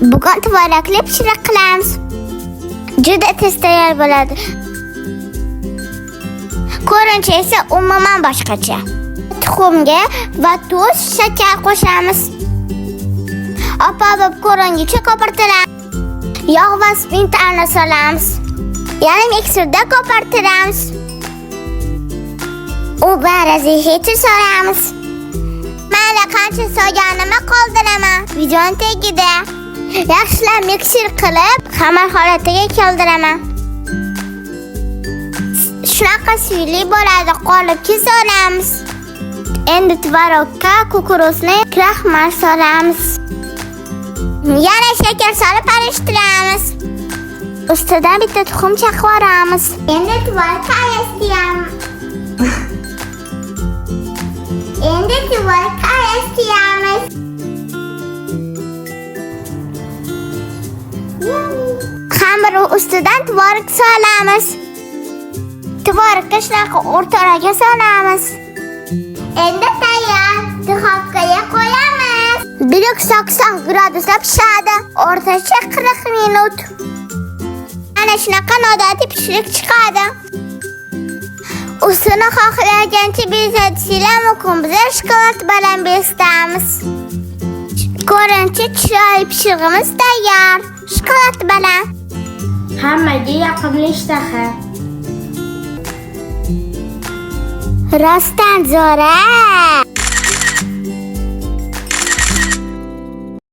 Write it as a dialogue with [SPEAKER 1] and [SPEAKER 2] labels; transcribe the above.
[SPEAKER 1] Bugun tvorogli pishiriq qilamiz. Juda tez tayyor bo'ladi. Ko'rinishi esa umuman boshqacha. Tuxumga va tuz, shakar qo'shamiz. Oppoq ko'ringicha ko'pirtiramiz. Yog' va sutni aralashtiramiz. Yana mikserda ko'pirtiramiz. U barazixacha solamiz. Mana qancha solganimni qoldiraman. Videoni tagida yaxshilab mikser qilib, xamir holatiga keltiraman. Shunaqa suyli bo'ladi, qolipga solamiz. Endi tvorogga kukuruzni kraxmal solamiz. Yana shakar solib aralashtiramiz. Ustidan bitta tuxum chaqib yuboramiz. Endi tvorog aralashtiramiz. Xamir ustidan tvorog solamiz. Tvorogni shunaqa o'rtaroqga solamiz. Endi tayyor. Duxovkaga qo'yamiz. 180 gradusda pishadi. O'rtacha 40 minut. Ana shunaqa noodatiy pishiriq chiqadi. Ustini xohlagancha bezatisizlar mumkin. Biz shokolad bilan bezatamiz. Ko'rinchi chiroyli pishirig'imiz tayyor. Shokolad bilan.
[SPEAKER 2] Hammaga yoqimli ishtaha.
[SPEAKER 1] Rostdan zo'ra.